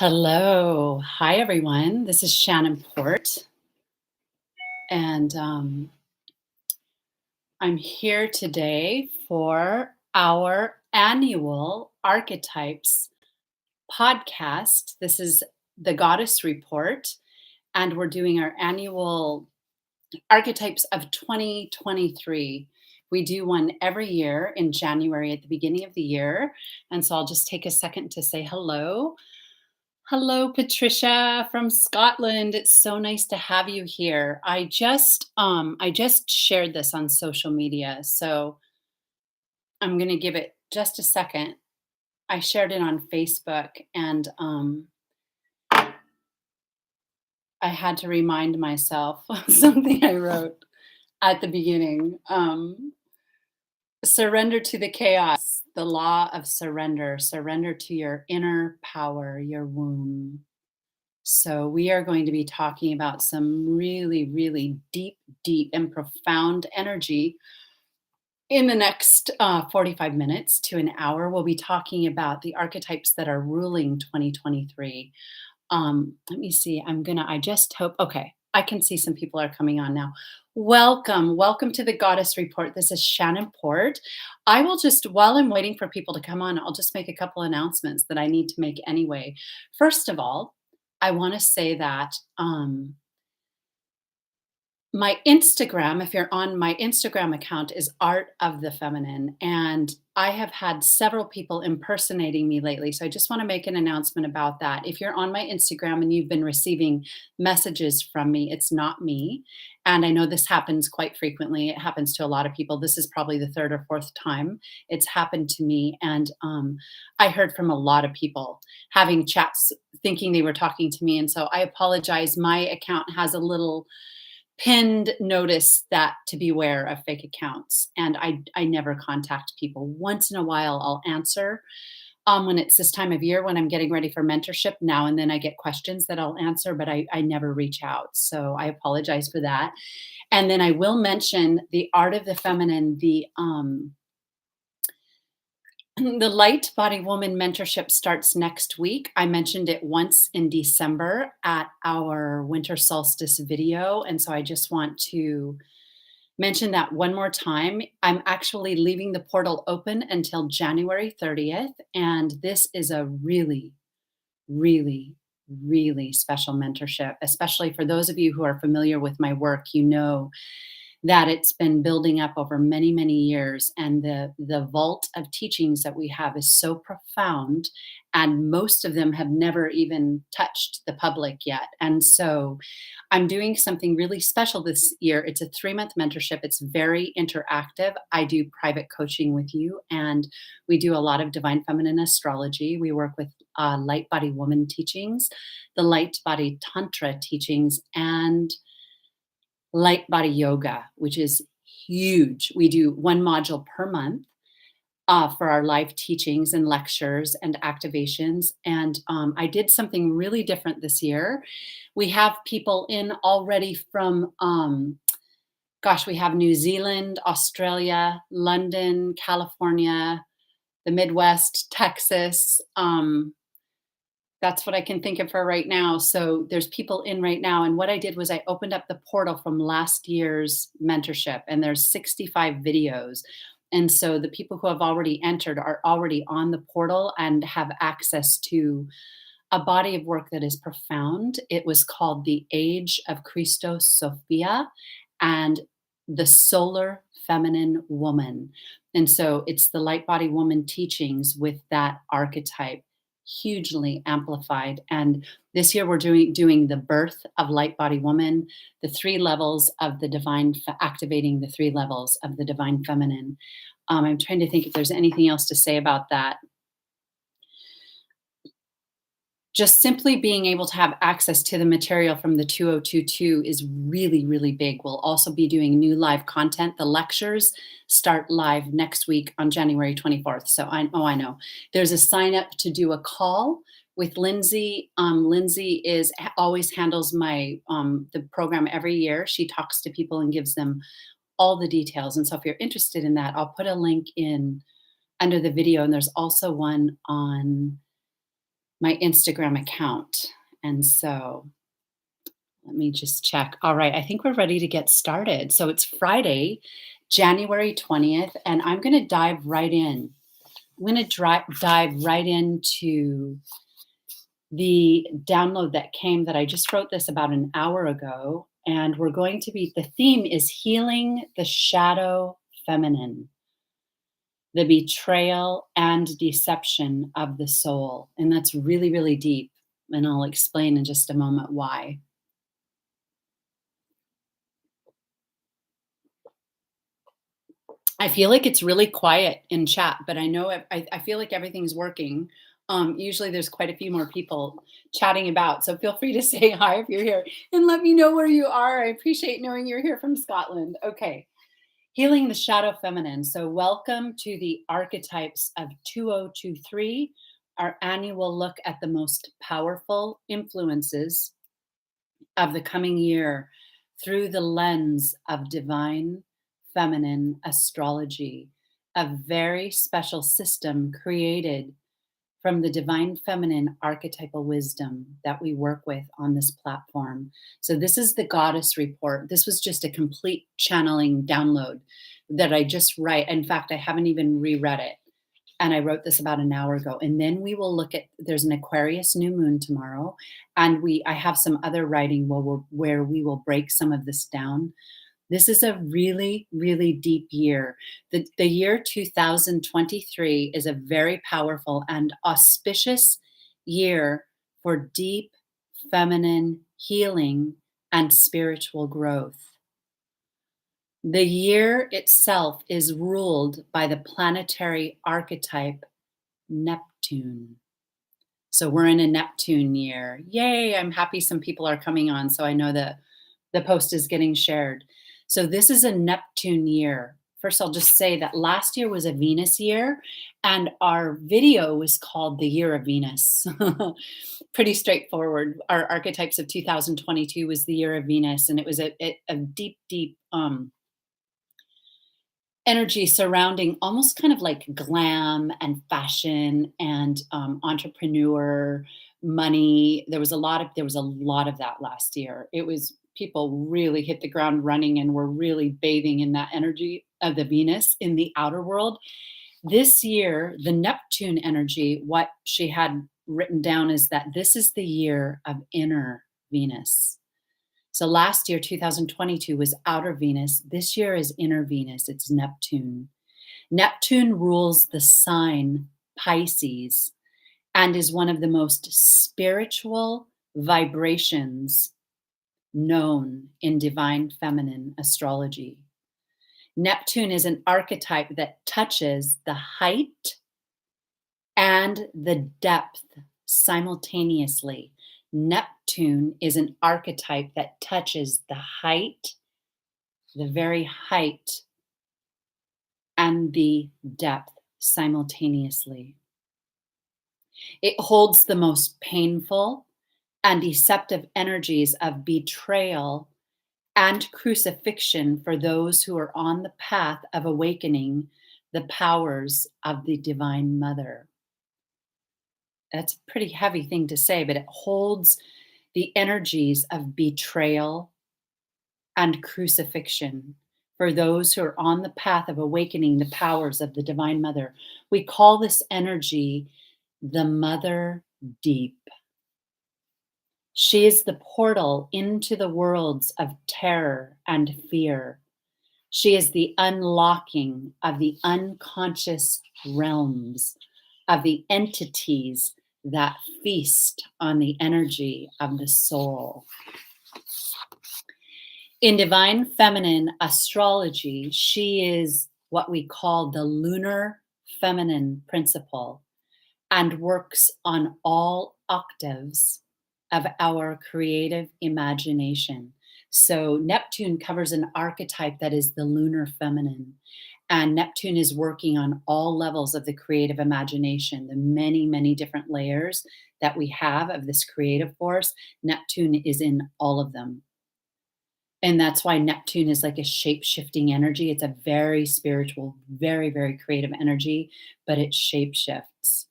Hello. Hi, everyone. This is Shannon Port, and I'm here today for our annual Archetypes podcast. This is the Goddess Report, and we're doing our annual Archetypes of 2023. We do one every year in January at the beginning of the year. And so I'll just take a second to say hello. Hello, Patricia from Scotland. It's so nice to have you here. I just shared this on social media, so I'm going to give it just a second. I shared it on Facebook, and I had to remind myself of something I wrote at the beginning. Surrender to the chaos, the law of surrender. Surrender to your inner power, your womb. So, we are going to be talking about some really, really deep, and profound energy in the next 45 minutes to an hour. We'll be talking about the archetypes that are ruling 2023. Let me see. I just hope, okay, I can see some people are coming on now. Welcome to the Goddess Report. This is Shannon Port. I will just, while I'm waiting for people to come on, I'll just make a couple announcements that I need to make anyway. First of all, I want to say that my Instagram, if you're on my Instagram account, is Art of the Feminine. And I have had several people impersonating me lately. So I just want to make an announcement about that. If you're on my Instagram and you've been receiving messages from me, it's not me. And I know this happens quite frequently. It happens to a lot of people. This is probably the third or fourth time it's happened to me. And I heard from a lot of people having chats thinking they were talking to me. And so I apologize. My account has a little pinned notice that to beware of fake accounts. And I never contact people. Once in a while, I'll answer when it's this time of year when I'm getting ready for mentorship. Now and then I get questions that I'll answer, but I never reach out. So I apologize for that. And then I will mention the Art of the Feminine, the Light Body Woman mentorship starts next week. I mentioned it once in December at our winter solstice video. And so I just want to mention that one more time. I'm actually leaving the portal open until January 30th. And this is a really, really, really special mentorship, especially for those of you who are familiar with my work. You know that it's been building up over many, many years. And the vault of teachings that we have is so profound. And most of them have never even touched the public yet. And so I'm doing something really special this year. It's a 3-month mentorship. It's very interactive. I do private coaching with you, and we do a lot of divine feminine astrology. We work with light body woman teachings, the light body tantra teachings, and light body yoga, which is huge. We do one module per month for our live teachings and lectures and activations. And I did something really different this year. We have people in already from, we have New Zealand, Australia, London, California, the Midwest, Texas. That's what I can think of for right now. So there's people in right now. And what I did was I opened up the portal from last year's mentorship, and there's 65 videos. And so the people who have already entered are already on the portal and have access to a body of work that is profound. It was called The Age of Christos Sophia and the Solar Feminine Woman. And so it's the light body woman teachings with that archetype hugely amplified. And this year we're doing the birth of light body woman, the 3 levels of the divine, activating the 3 levels of the divine feminine. I'm trying to think if there's anything else to say about that. Just simply being able to have access to the material from the 2022 is really, really big. We'll also be doing new live content. The lectures start live next week on January 24th. So I know. There's a sign up to do a call with Lindsay. Lindsay always handles my the program every year. She talks to people and gives them all the details. And so if you're interested in that, I'll put a link in under the video. And there's also one on my Instagram account. And so let me just check. All right, I think we're ready to get started. So it's Friday, January 20th, and I'm going to dive right in. I'm going to dive right into the download that came that I just wrote this about an hour ago. And the theme is healing the shadow feminine, the betrayal and deception of the soul. And that's really, really deep. And I'll explain in just a moment why. I feel like it's really quiet in chat, but I know I feel like everything's working. Usually there's quite a few more people chatting about, so feel free to say hi if you're here and let me know where you are. I appreciate knowing you're here from Scotland. Okay, healing the shadow feminine. So welcome to the Archetypes of 2023, our annual look at the most powerful influences of the coming year through the lens of divine feminine astrology, a very special system created from the divine feminine archetypal wisdom that we work with on this platform. So, this is the goddess report. This was just a complete channeling download that I just write. In fact, I haven't even reread it. And I wrote this about an hour ago. And then we will look at there's an Aquarius new moon tomorrow. And I have some other writing where we will break some of this down. This is a really, really deep year. The year 2023 is a very powerful and auspicious year for deep feminine healing and spiritual growth. The year itself is ruled by the planetary archetype Neptune. So we're in a Neptune year. Yay, I'm happy some people are coming on, so I know that the post is getting shared. So this is a Neptune year. First, I'll just say that last year was a Venus year, and our video was called The Year of Venus. Pretty straightforward. Our Archetypes of 2022 was the Year of Venus, and it was a deep, deep energy surrounding almost kind of like glam and fashion and entrepreneur money. There was a lot of that last year. It was people really hit the ground running and were really bathing in that energy of the Venus in the outer world. This year, the Neptune energy, what she had written down is that this is the year of inner Venus. So last year, 2022, was outer Venus. This year is inner Venus. It's Neptune. Neptune rules the sign Pisces and is one of the most spiritual vibrations known in divine feminine astrology. Neptune is an archetype that touches the height and the depth simultaneously. Neptune is an archetype that touches the height, the very height, and the depth simultaneously. It holds the most painful and deceptive energies of betrayal and crucifixion for those who are on the path of awakening the powers of the Divine Mother. That's a pretty heavy thing to say, but it holds the energies of betrayal and crucifixion for those who are on the path of awakening the powers of the Divine Mother. We call this energy the Mother Deep. She is the portal into the worlds of terror and fear. She is the unlocking of the unconscious realms of the entities that feast on the energy of the soul. In divine feminine astrology, she is what we call the lunar feminine principle and works on all octaves of our creative imagination. So Neptune covers an archetype that is the lunar feminine. And Neptune is working on all levels of the creative imagination, the many, many different layers that we have of this creative force. Neptune is in all of them. And that's why Neptune is like a shape-shifting energy. It's a very spiritual, very, very creative energy, but it shape shifts.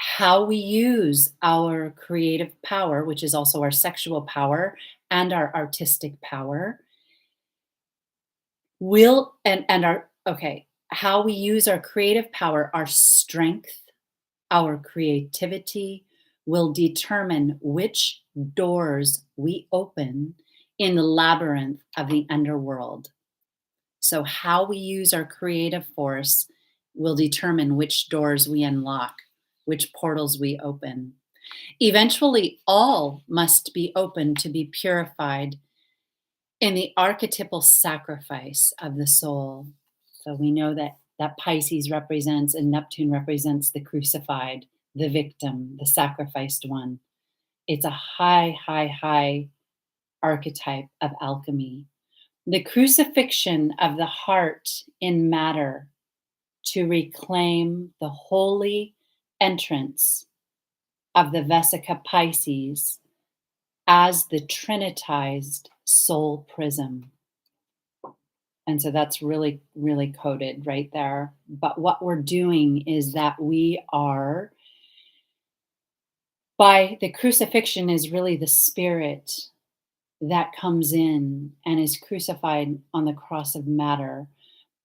How we use our creative power, which is also our sexual power and our artistic power, will and our okay, how we use our creative power, our strength, our creativity will determine which doors we open in the labyrinth of the underworld. So, how we use our creative force will determine which doors we unlock, which portals we open. Eventually, all must be open to be purified in the archetypal sacrifice of the soul. So we know that Pisces represents and Neptune represents the crucified, the victim, the sacrificed one. It's a high, high, high archetype of alchemy. The crucifixion of the heart in matter to reclaim the holy entrance of the Vesica Pisces as the trinitized soul prism. And so that's really, really coded right there. But what we're doing is that we are, by the crucifixion, is really the spirit that comes in and is crucified on the cross of matter.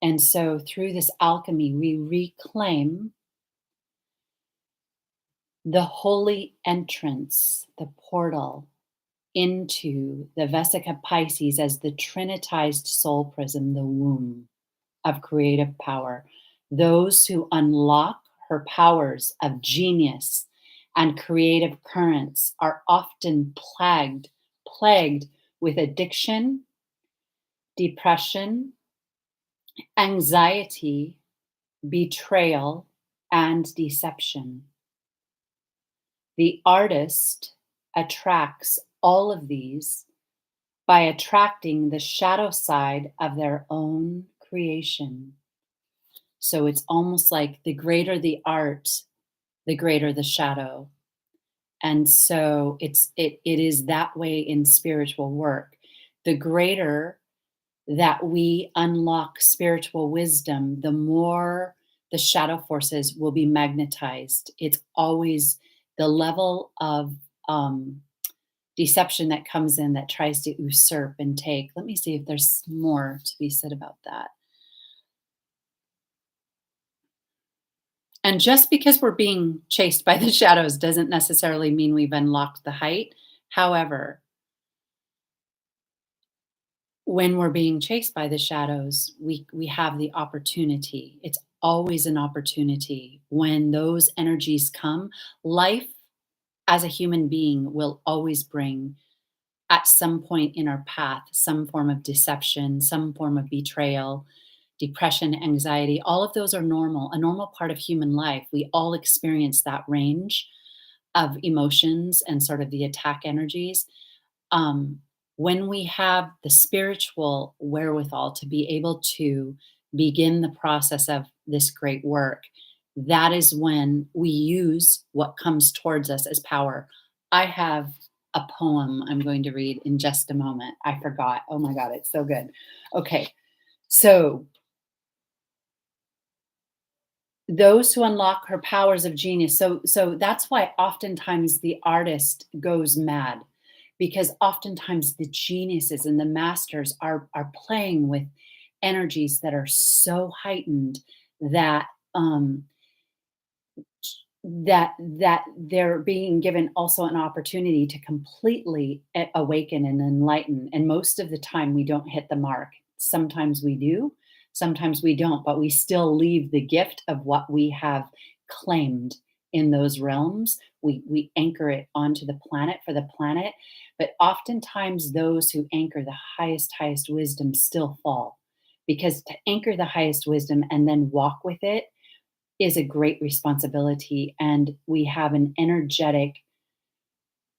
And so through this alchemy, we reclaim the holy entrance, the portal into the Vesica Pisces as the trinitized soul prism, the womb of creative power. Those who unlock her powers of genius and creative currents are often plagued with addiction, depression, anxiety, betrayal, and deception. The artist attracts all of these by attracting the shadow side of their own creation. So it's almost like the greater the art, the greater the shadow. And so it is that way in spiritual work. The greater that we unlock spiritual wisdom, the more the shadow forces will be magnetized. It's always the level of deception that comes in that tries to usurp and take. Let me see if there's more to be said about that. And just because we're being chased by the shadows doesn't necessarily mean we've unlocked the height. However, when we're being chased by the shadows, we have the opportunity. It's always an opportunity. When those energies come, life as a human being will always bring, at some point in our path, some form of deception, some form of betrayal, depression, anxiety. All of those are normal, a normal part of human life. We all experience that range of emotions and sort of the attack energies. Um, when we have the spiritual wherewithal to be able to begin the process of this great work, that is when we use what comes towards us as power. I have a poem I'm going to read in just a moment. I forgot. Oh my God, it's so good. Okay, so those who unlock her powers of genius. So that's why oftentimes the artist goes mad, because oftentimes the geniuses and the masters are playing with energies that are so heightened that that they're being given also an opportunity to completely awaken and enlighten. And most of the time we don't hit the mark. Sometimes we do, sometimes we don't, but we still leave the gift of what we have claimed in those realms. We anchor it onto the planet for the planet, but oftentimes those who anchor the highest wisdom still fall, because to anchor the highest wisdom and then walk with it is a great responsibility. And we have an energetic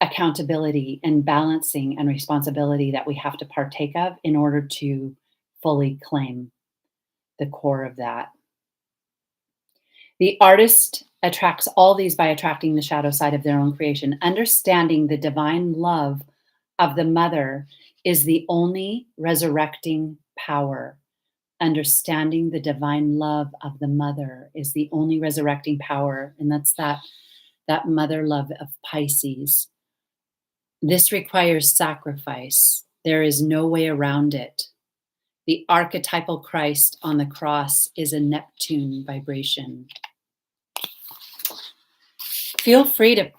accountability and balancing and responsibility that we have to partake of in order to fully claim the core of that. The artist attracts all these by attracting the shadow side of their own creation. Understanding the divine love of the mother is the only resurrecting power. Understanding the divine love of the mother is the only resurrecting power. And that's that that mother love of Pisces. This requires sacrifice. There is no way around it. The archetypal Christ on the cross is a Neptune vibration. Feel free to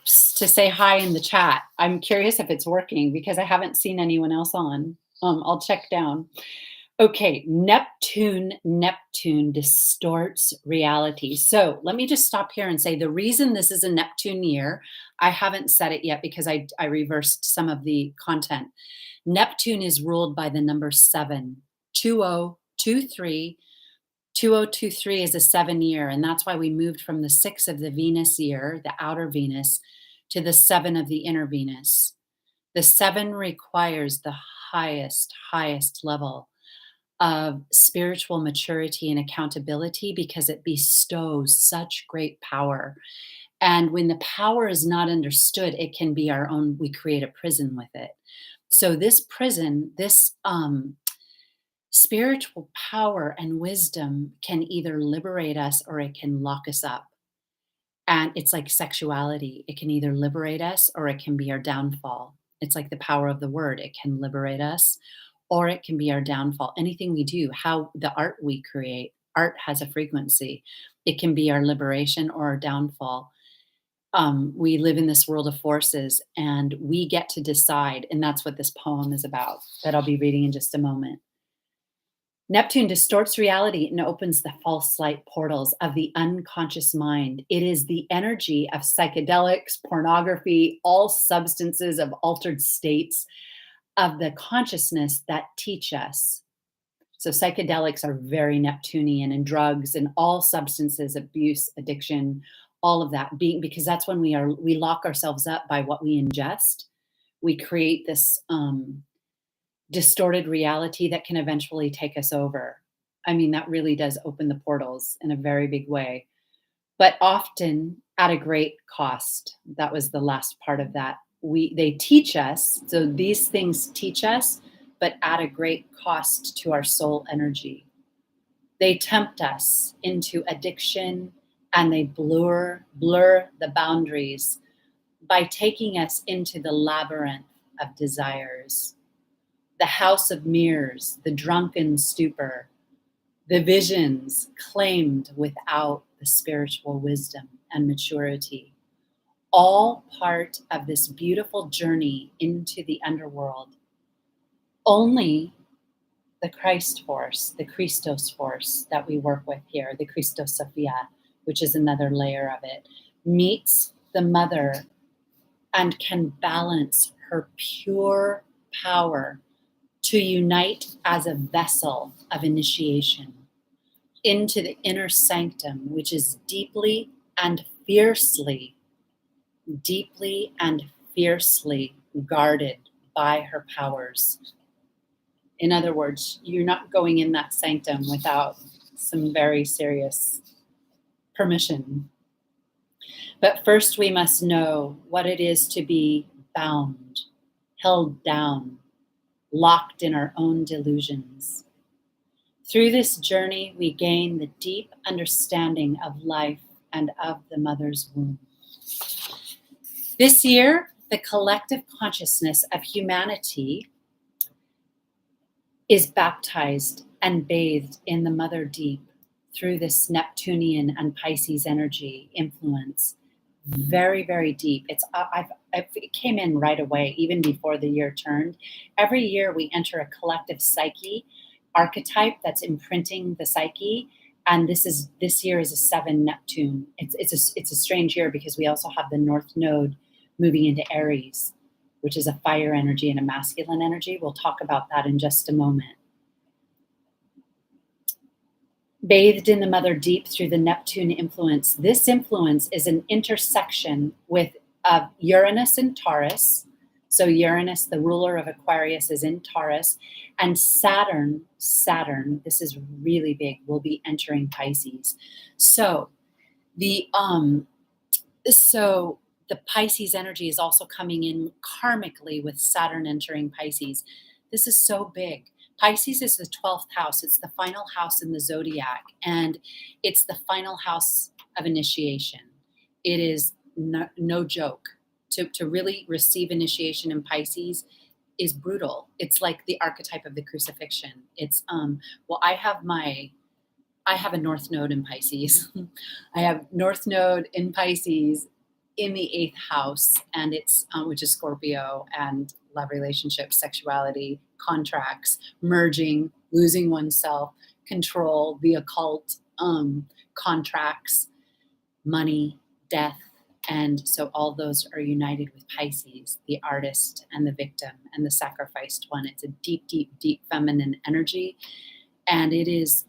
say hi in the chat. I'm curious if it's working because I haven't seen anyone else on. I'll check down. Okay, Neptune distorts reality. So let me just stop here and say the reason this is a Neptune year, I haven't said it yet because I reversed some of the content. Neptune is ruled by the number 7, 2023. 2023 is a 7 year, and that's why we moved from the 6 of the Venus year, the outer Venus, to the 7 of the inner Venus. The 7 requires the highest level of spiritual maturity and accountability because it bestows such great power. And when the power is not understood, it can be our own, we create a prison with it. So this prison, this spiritual power and wisdom can either liberate us or it can lock us up. And it's like sexuality. It can either liberate us or it can be our downfall. It's like the power of the word. It can liberate us or it can be our downfall. Anything we do, how the art we create, art has a frequency. It can be our liberation or our downfall. We live in this world of forces and we get to decide. And that's what this poem is about that I'll be reading in just a moment. Neptune distorts reality and opens the false light portals of the unconscious mind. It is the energy of psychedelics, pornography, all substances of altered states of the consciousness that teach us. So psychedelics are very Neptunian, and drugs and all substances, abuse, addiction, all of that being, because that's when we lock ourselves up by what we ingest. We create this distorted reality that can eventually take us over. I mean, that really does open the portals in a very big way, but often at a great cost. That was the last part of that. They teach us, so these things teach us, but at a great cost to our soul energy. They tempt us into addiction and they blur the boundaries by taking us into the labyrinth of desires. The house of mirrors, the drunken stupor, the visions claimed without the spiritual wisdom and maturity, all part of this beautiful journey into the underworld. Only the Christ force, the Christos force that we work with here, the Christos Sophia, which is another layer of it, meets the mother and can balance her pure power to unite as a vessel of initiation into the inner sanctum, which is deeply and fiercely guarded by her powers. In other words, you're not going in that sanctum without some very serious permission. But first we must know what it is to be bound, held down, locked in our own delusions. Through this journey, we gain the deep understanding of life and of the mother's womb. This year, the collective consciousness of humanity is baptized and bathed in the mother deep through this Neptunian and Pisces energy influence. Very, very deep. It came in right away, even before the year turned. Every year we enter a collective psyche archetype that's imprinting the psyche, and this year is a 7 Neptune. It's a strange year because we also have the North Node moving into Aries, which is a fire energy and a masculine energy. We'll talk about that in just a moment. Bathed in the mother deep through the Neptune influence. This influence is an intersection with Uranus in Taurus. So Uranus, the ruler of Aquarius, is in Taurus. And Saturn, this is really big, will be entering Pisces. So the Pisces energy is also coming in karmically with Saturn entering Pisces. This is so big. Pisces is the 12th house. It's the final house in the zodiac, and it's the final house of initiation. It is no joke. To really receive initiation in Pisces is brutal. It's like the archetype of the crucifixion. It's well, I have a North Node in Pisces. I have North Node in Pisces in the eighth house, and it's which is Scorpio, and love, relationships, sexuality, contracts, merging, losing oneself, control, the occult, contracts, money, death. And so all those are united with Pisces, the artist and the victim and the sacrificed one. It's a deep, deep, deep feminine energy. And it is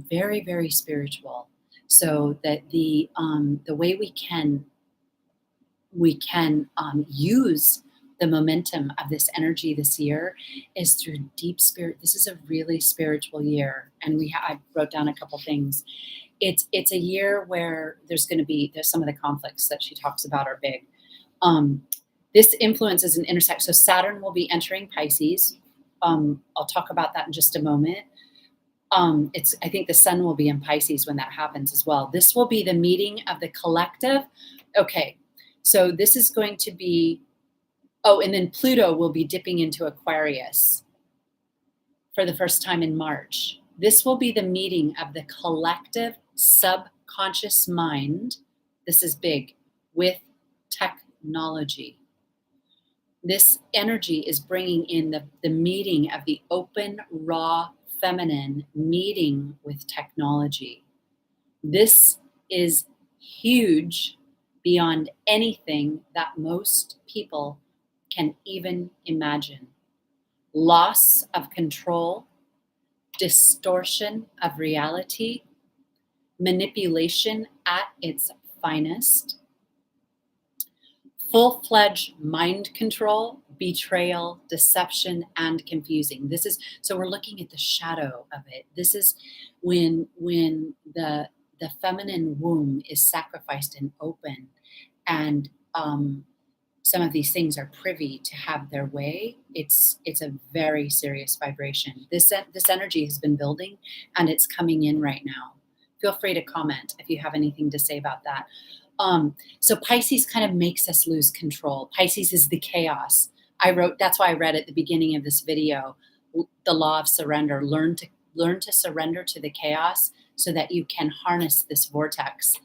very, very spiritual. So that the way we can use the momentum of this energy this year is through deep spirit. This is a really spiritual year, and I wrote down a couple things. It's a year where there's some of the conflicts that she talks about are big. This influence is an intersect. So Saturn will be entering Pisces. I'll talk about that in just a moment. I think the sun will be in Pisces when that happens as well. This will be the meeting of the collective. Okay, so this is going to be, and then Pluto will be dipping into Aquarius for the first time in March. This will be the meeting of the collective subconscious mind. This is big, with technology. This energy is bringing in the meeting of the open, raw, feminine meeting with technology. This is huge, beyond anything that most people can even imagine. Loss of control, distortion of reality, manipulation at its finest, full-fledged mind control, betrayal, deception, and confusing. So we're looking at the shadow of it. This is when the feminine womb is sacrificed and open, and some of these things are privy to have their way. It's a very serious vibration. This energy has been building, and it's coming in right now. Feel free to comment if you have anything to say about that. So Pisces kind of makes us lose control. Pisces is the chaos. That's why I read at the beginning of this video, the law of surrender. Learn to surrender to the chaos so that you can harness this vortex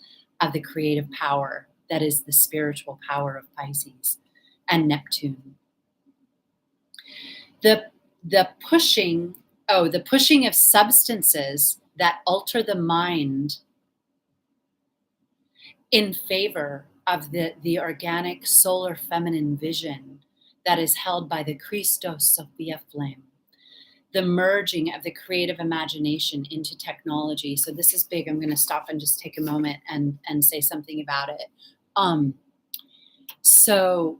of the creative power that is the spiritual power of Pisces and Neptune. The pushing of substances that alter the mind in favor of the organic solar feminine vision that is held by the Christos Sophia flame. The merging of the creative imagination into technology. So this is big. I'm going to stop and just take a moment and say something about it. So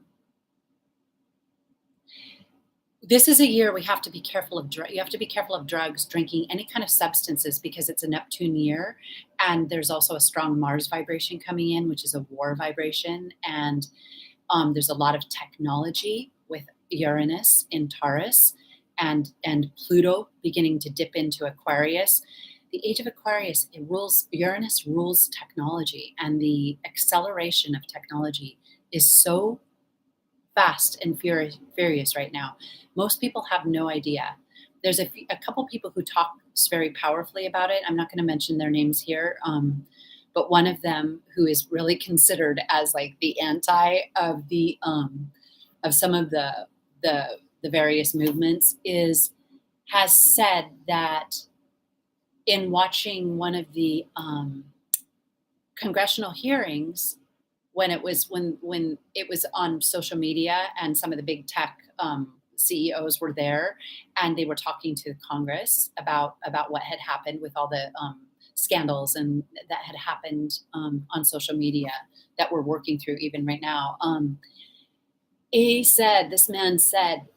this is a year we have to be careful of you have to be careful of drugs, drinking, any kind of substances, because it's a Neptune year, and there's also a strong Mars vibration coming in, which is a war vibration, and there's a lot of technology with Uranus in Taurus, and Pluto beginning to dip into Aquarius. The age of Aquarius, Uranus rules technology, and the acceleration of technology is so fast and furious right now. Most people have no idea. There's a couple people who talk very powerfully about it. I'm not going to mention their names here, but one of them, who is really considered as like the anti of of some of the various movements, has said that in watching one of the congressional hearings, when it was on social media, and some of the big tech CEOs were there, and they were talking to Congress about what had happened with all the scandals and that had happened on social media that we're working through even right now. This man said,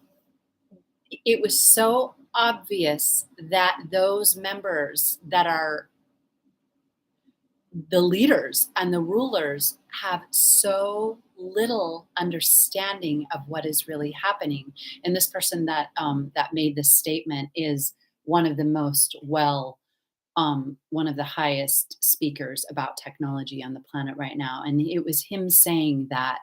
it was so obvious that those members that are the leaders and the rulers have so little understanding of what is really happening. And this person that made this statement is one of the most one of the highest speakers about technology on the planet right now. And it was him saying that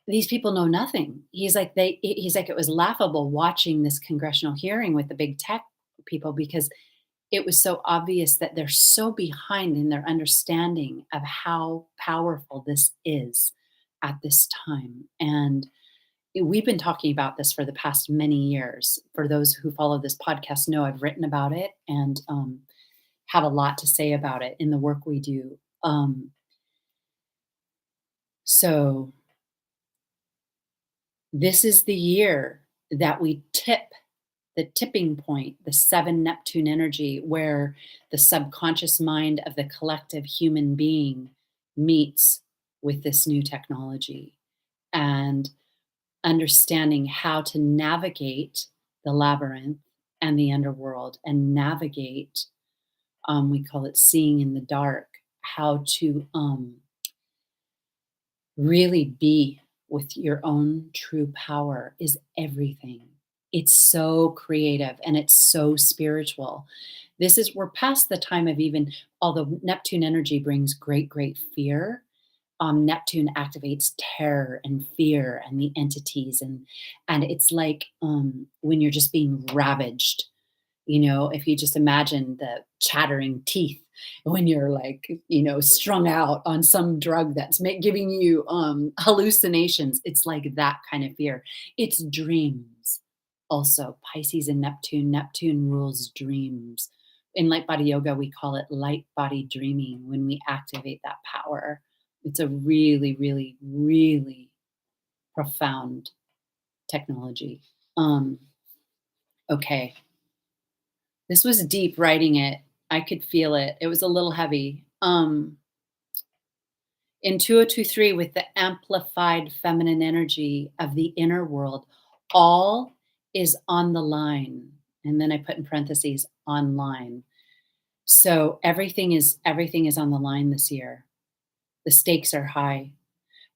these people know nothing. He's like, it was laughable watching this congressional hearing with the big tech people because it was so obvious that they're so behind in their understanding of how powerful this is at this time. And we've been talking about this for the past many years. For those who follow this podcast know I've written about it and have a lot to say about it in the work we do. So this is the year that we tip the tipping point, the 7 Neptune energy, where the subconscious mind of the collective human being meets with this new technology and understanding how to navigate the labyrinth and the underworld and navigate, we call it seeing in the dark, how to really be with your own true power is everything. It's so creative and it's so spiritual. We're past the time of even, although Neptune energy brings great, great fear. Neptune activates terror and fear and the entities, and it's like when you're just being ravaged. If you just imagine the chattering teeth when you're like, strung out on some drug that's giving you hallucinations. It's like that kind of fear. It's dreams. Also, Pisces and Neptune. Neptune rules dreams. In light body yoga, we call it light body dreaming when we activate that power. It's a really, really, really profound technology. Okay. This was deep writing it. I could feel it. It was a little heavy. In 2023, with the amplified feminine energy of the inner world, all is on the line. And then I put in parentheses, online. So everything is on the line this year. The stakes are high.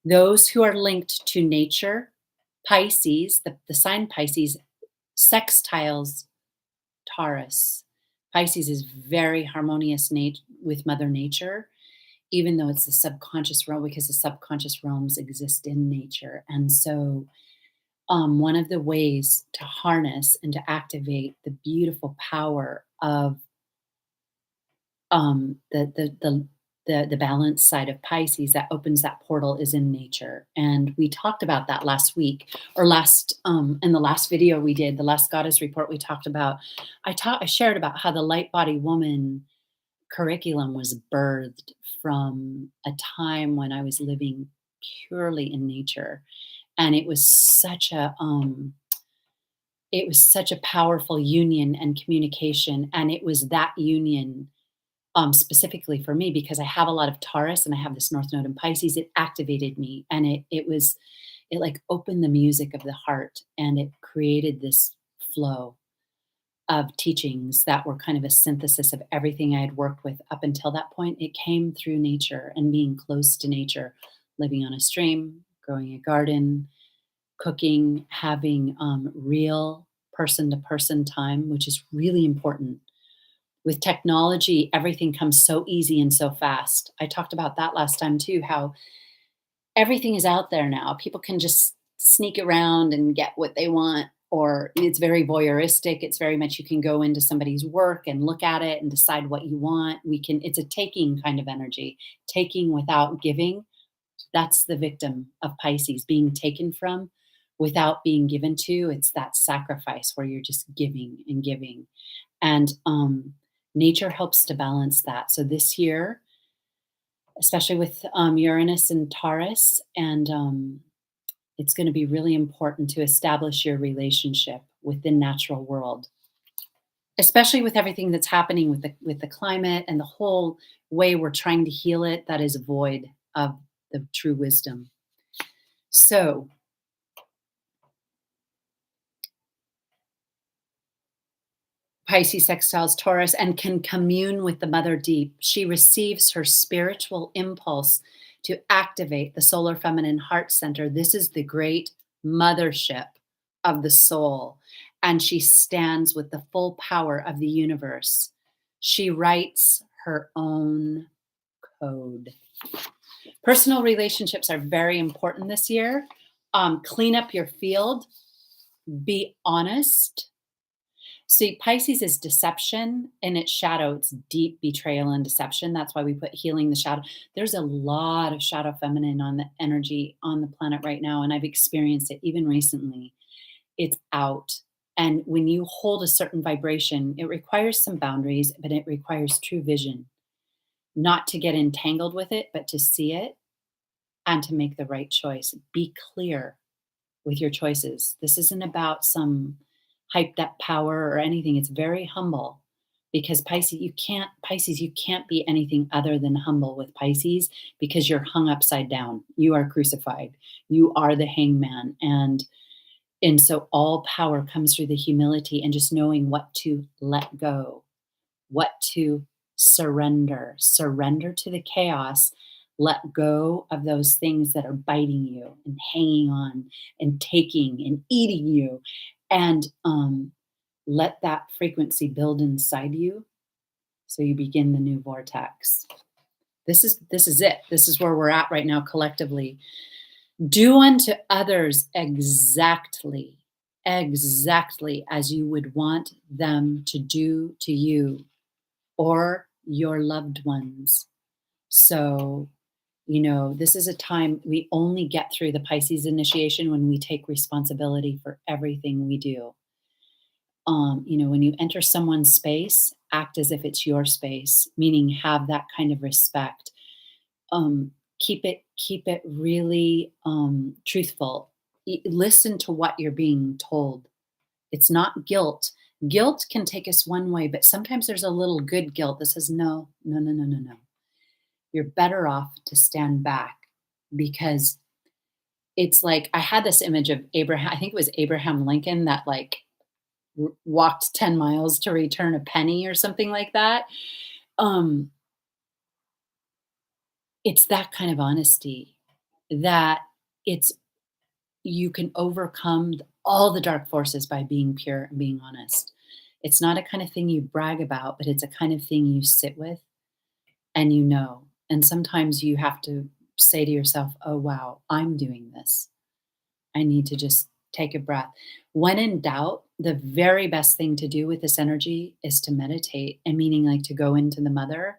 Those who are linked to nature, Pisces, the sign Pisces, sextiles Taurus. Pisces is very harmonious with Mother Nature, even though it's the subconscious realm, because the subconscious realms exist in nature. And so, one of the ways to harness and to activate the beautiful power of the balance side of Pisces that opens that portal is in nature. And we talked about that last week, or in the last video we did, the last goddess report, we talked about, I shared about how the light body woman curriculum was birthed from a time when I was living purely in nature. And it was such a powerful union and communication. And it was that union, specifically for me, because I have a lot of Taurus and I have this North Node in Pisces. It activated me, and it like opened the music of the heart, and it created this flow of teachings that were kind of a synthesis of everything I had worked with up until that point. It came through nature and being close to nature, living on a stream, growing a garden, cooking, having real person to person time, which is really important. With technology, everything comes so easy and so fast. I talked about that last time too, how everything is out there now. People can just sneak around and get what they want, or it's very voyeuristic. It's very much, you can go into somebody's work and look at it and decide what you want. It's a taking kind of energy, taking without giving. That's the victim of Pisces, being taken from without being given to. It's that sacrifice where you're just giving and giving. And nature helps to balance that. So this year, especially with Uranus and Taurus, and it's going to be really important to establish your relationship with the natural world, especially with everything that's happening with the climate and the whole way we're trying to heal it. That is void of the true wisdom. So Pisces sextiles Taurus and can commune with the mother deep. She receives her spiritual impulse to activate the solar feminine heart center. This is the great mothership of the soul. And she stands with the full power of the universe She writes her own code. Personal relationships are very important this year. Clean up your field, be honest. See, Pisces is deception and its shadow, it's deep betrayal and deception. That's why we put healing the shadow. There's a lot of shadow feminine on the energy on the planet right now, and I've experienced it even recently. It's out. And when you hold a certain vibration, it requires some boundaries, but it requires true vision, not to get entangled with it, but to see it and to make the right choice. Be clear with your choices. This isn't about some hyped up power or anything. It's very humble because Pisces, you can't be anything other than humble with Pisces because you're hung upside down. You are crucified. You are the hangman. And so all power comes through the humility and just knowing what to let go, what to surrender. Surrender to the chaos. Let go of those things that are biting you and hanging on and taking and eating you. And let that frequency build inside you so you begin the new vortex. This is it. This is where we're at right now collectively. Do unto others exactly as you would want them to do to you or your loved ones. So, this is a time we only get through the Pisces initiation when we take responsibility for everything we do. When you enter someone's space, act as if it's your space, meaning have that kind of respect. Keep it really truthful. Listen to what you're being told. It's not guilt. Guilt can take us one way, but sometimes there's a little good guilt that says, no, no, no, no, no, no. You're better off to stand back because it's like I had this image of Abraham. I think it was Abraham Lincoln that walked 10 miles to return a penny or something like that. It's that kind of honesty that it's you can overcome all the dark forces by being pure and being honest. It's not a kind of thing you brag about, but it's a kind of thing you sit with and and sometimes you have to say to yourself, oh wow, I'm doing this. I need to just take a breath. When in doubt, the very best thing to do with this energy is to meditate, and meaning like to go into the mother,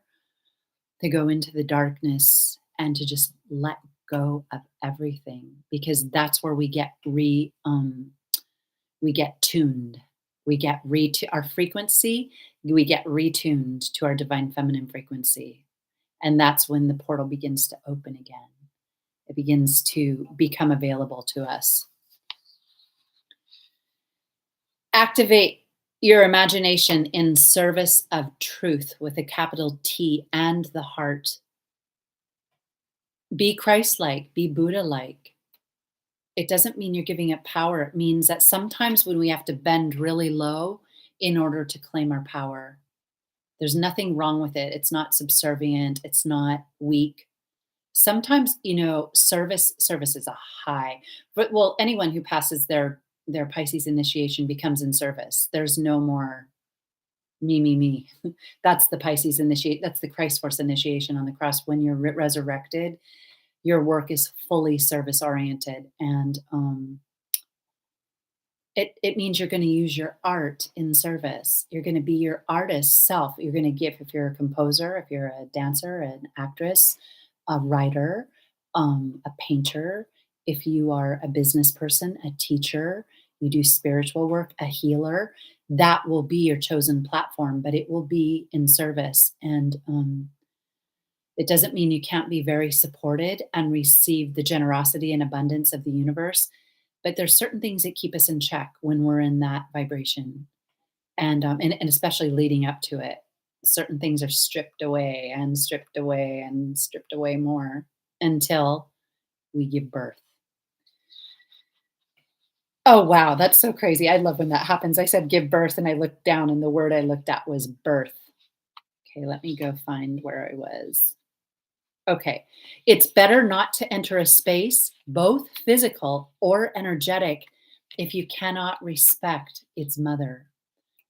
to go into the darkness, and to just let go of everything, because that's where we get tuned. We get our frequency, we get retuned to our divine feminine frequency. And that's when the portal begins to open again. It begins to become available to us. Activate your imagination in service of truth with a capital T and the heart. Be Christ-like, be Buddha-like. It doesn't mean you're giving up power. It means that sometimes when we have to bend really low in order to claim our power, there's nothing wrong with it. It's not subservient. It's not weak. Sometimes, service is a high. But anyone who passes their Pisces initiation becomes in service. There's no more me. That's the Pisces initiate. That's the Christ Force initiation on the cross. When you're resurrected, your work is fully service oriented, and it means you're going to use your art in service. You're going to be your artist self. You're going to give, if you're a composer, if you're a dancer, an actress, a writer, a painter, if you are a business person, a teacher, you do spiritual work, a healer, that will be your chosen platform, but it will be in service. And it doesn't mean you can't be very supported and receive the generosity and abundance of the universe, but there's certain things that keep us in check when we're in that vibration. And especially leading up to it, certain things are stripped away and stripped away and stripped away more until we give birth. Oh, wow, that's so crazy. I love when that happens. I said give birth, and I looked down, and the word I looked at was birth. Okay, let me go find where I was. Okay, it's better not to enter a space, both physical or energetic, if you cannot respect its mother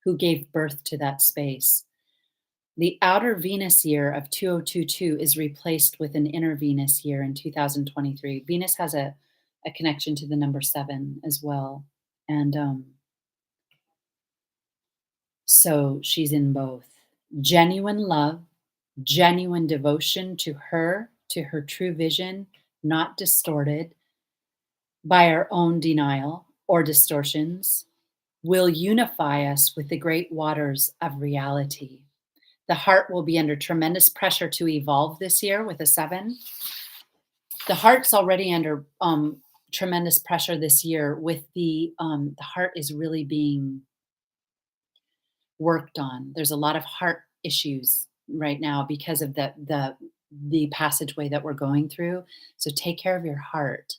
who gave birth to that space. The outer Venus year of 2022 is replaced with an inner Venus year in 2023. Venus has a connection to the number 7 as well. And so she's in both. Genuine love, genuine devotion to her true vision, not distorted by our own denial or distortions, will unify us with the great waters of reality. The heart will be under tremendous pressure to evolve this year with a 7. The heart's already under tremendous pressure this year with the heart is really being worked on. There's a lot of heart issues right now because of the passageway that we're going through. So take care of your heart.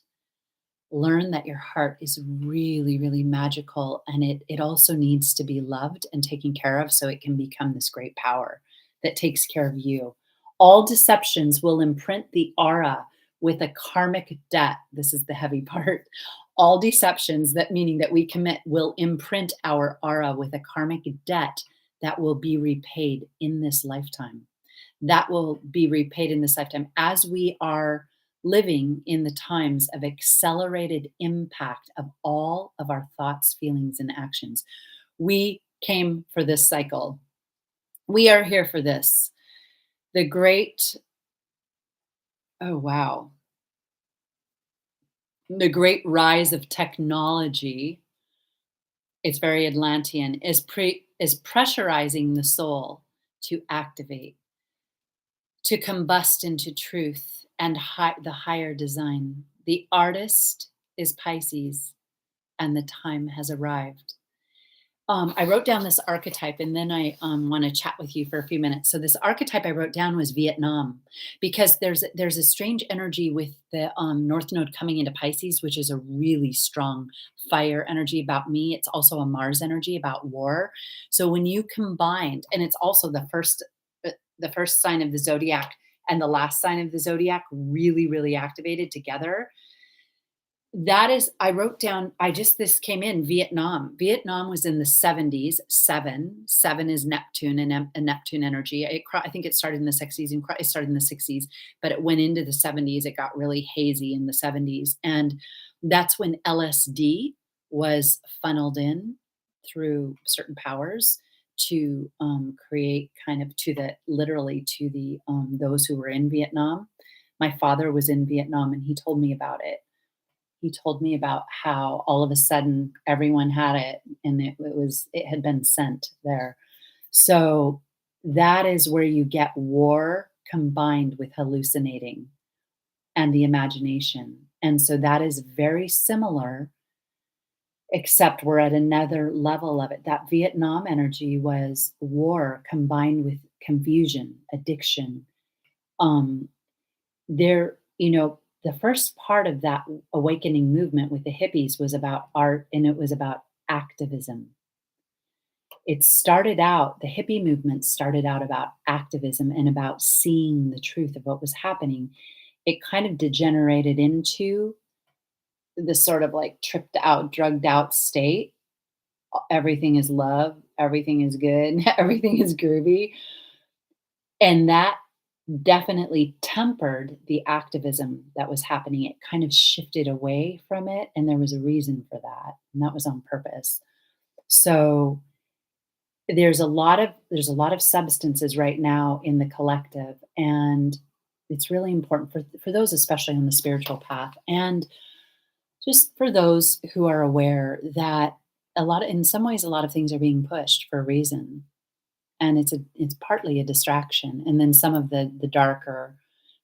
Learn that your heart is really, really magical, and it also needs to be loved and taken care of so it can become this great power that takes care of you. All deceptions will imprint the aura with a karmic debt. This is the heavy part. All deceptions, that meaning that we commit, will imprint our aura with a karmic debt that will be repaid in this lifetime. That will be repaid in this lifetime as we are living in the times of accelerated impact of all of our thoughts, feelings, and actions. We came for this cycle. We are here for this. The great, oh wow, the great rise of technology, it's very Atlantean, is pressurizing the soul to activate, to combust into truth and the higher design. The artist is Pisces, and the time has arrived. I wrote down this archetype, and then I want to chat with you for a few minutes. So this archetype I wrote down was Vietnam, because there's a strange energy with the North Node coming into Pisces, which is a really strong fire energy about me. It's also a Mars energy about war. So when you combined, and it's also the first sign of the zodiac and the last sign of the zodiac really, really activated together. That is, I wrote down, this came in Vietnam. Vietnam was in the 70s, 7. 7 is Neptune and a Neptune energy. I think it started in the 60s and it started in the 60s, but it went into the 70s. It got really hazy in the 70s. And that's when LSD was funneled in through certain powers to create kind of literally to the those who were in Vietnam. My father was in Vietnam and he told me about it. He told me about how all of a sudden everyone had it and it had been sent there. So that is where you get war combined with hallucinating and the imagination. And so that is very similar, except we're at another level of it. That Vietnam energy was war combined with confusion, addiction. The first part of that awakening movement with the hippies was about art, and it was about activism. The hippie movement started out about activism and about seeing the truth of what was happening. It kind of degenerated into the sort of like tripped out, drugged out state. Everything is love, everything is good, everything is groovy. And that definitely tempered the activism that was happening. It kind of shifted away from it, and there was a reason for that, and that was on purpose. So there's a lot of substances right now in the collective, and it's really important for those, especially on the spiritual path, and just for those who are aware that in some ways, a lot of things are being pushed for a reason. And it's partly a distraction, and then some of the darker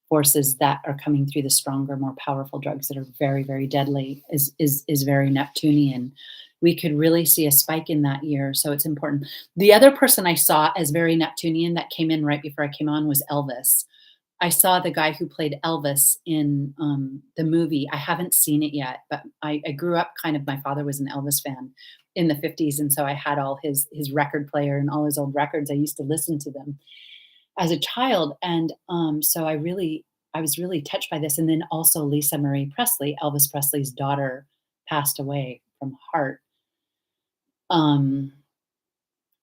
forces that are coming through, the stronger, more powerful drugs that are very, very deadly is very Neptunian. We could really see a spike in that year, so it's important. The other person I saw as very Neptunian that came in right before I came on was Elvis. I saw the guy who played Elvis in the movie. I haven't seen it yet, but I grew up my father was an Elvis fan in the 50s, and so I had all his record player and all his old records. I used to listen to them as a child, and so I was really touched by this. And then also Lisa Marie Presley, Elvis Presley's daughter, passed away from heart. A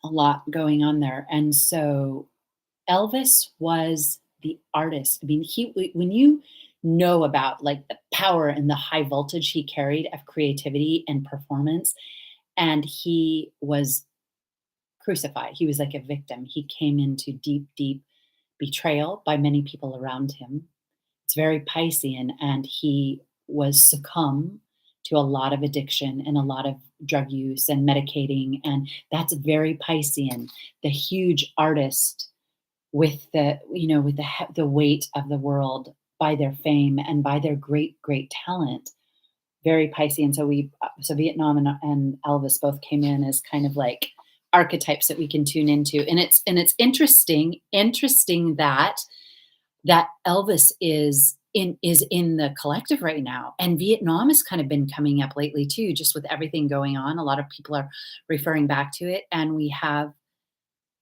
lot going on there, and so Elvis was the artist. I mean, when you know about like the power and the high voltage he carried of creativity and performance, and he was crucified. He was like a victim. He came into deep, deep betrayal by many people around him. It's very Piscean, and he was succumb to a lot of addiction and a lot of drug use and medicating, and that's very Piscean. The huge artist with the weight of the world by their fame and by their great, great talent. Very Piscean. So Vietnam and Elvis both came in as kind of like archetypes that we can tune into, and it's interesting that Elvis is in the collective right now, and Vietnam has kind of been coming up lately too, just with everything going on. A lot of people are referring back to it, and we have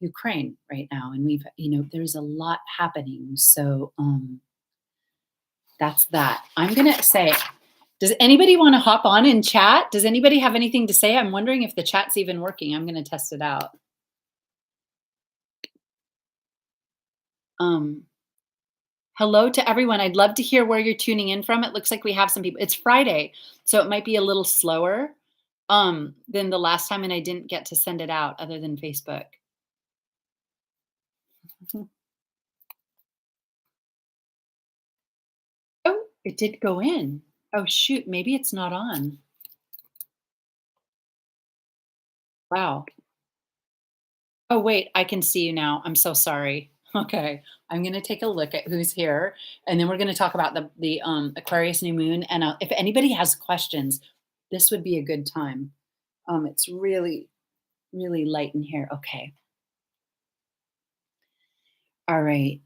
Ukraine right now, and there's a lot happening. So that's that. I'm gonna say, does anybody want to hop on and chat? Does anybody have anything to say? I'm wondering if the chat's even working. I'm gonna test it out. Um, Hello to everyone. I'd love to hear where you're tuning in from. It looks like we have some people. It's Friday, so it might be a little slower than the last time, and I didn't get to send it out other than Facebook. Oh, it did go in. Oh shoot, maybe it's not on. Wow. Oh wait, I can see you now. I'm so sorry. Okay, I'm gonna take a look at who's here, and then we're gonna talk about the Aquarius new moon. And if anybody has questions, this would be a good time. It's really, really light in here. Okay. All right.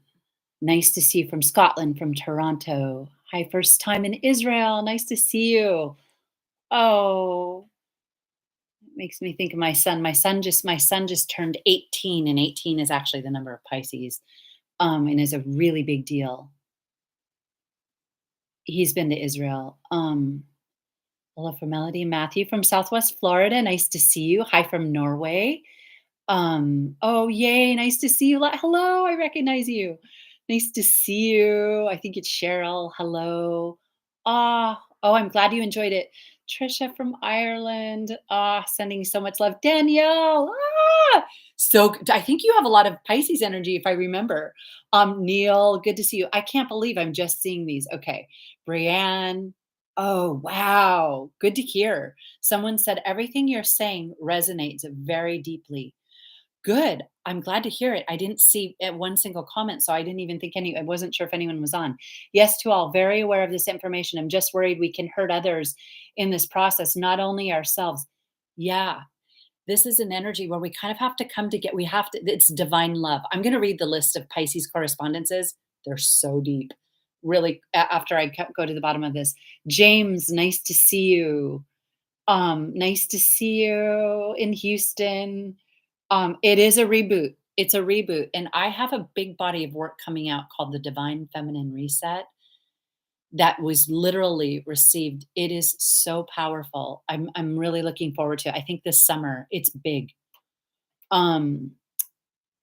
Nice to see you from Scotland, from Toronto. Hi, first time in Israel. Nice to see you. Oh, it makes me think of my son. My son just turned 18, and 18 is actually the number of Pisces, and is a really big deal. He's been to Israel. Hello from Melody and Matthew from Southwest Florida. Nice to see you. Hi from Norway. Oh, yay, nice to see you. Hello, I recognize you. Nice to see you. I think it's Cheryl. Hello. Oh, I'm glad you enjoyed it. Trisha from Ireland. Sending so much love. Danielle. I think you have a lot of Pisces energy, if I remember. Neil, good to see you. I can't believe I'm just seeing these. Okay. Brianne. Oh, wow. Good to hear. Someone said everything you're saying resonates very deeply. Good. I'm glad to hear it. I didn't see one single comment, so I didn't even think I wasn't sure if anyone was on. Yes, to all, very aware of this information. I'm just worried we can hurt others in this process, not only ourselves. Yeah, this is an energy where we kind of have to come to get, we have to, it's divine love. I'm going to read the list of Pisces correspondences. They're so deep. Really, after I go to the bottom of this. James, nice to see you. Nice to see you in Houston. It is a reboot. It's a reboot, and I have a big body of work coming out called the Divine Feminine Reset that was literally received. It is so powerful. I'm really looking forward to it. I think this summer it's big. Um,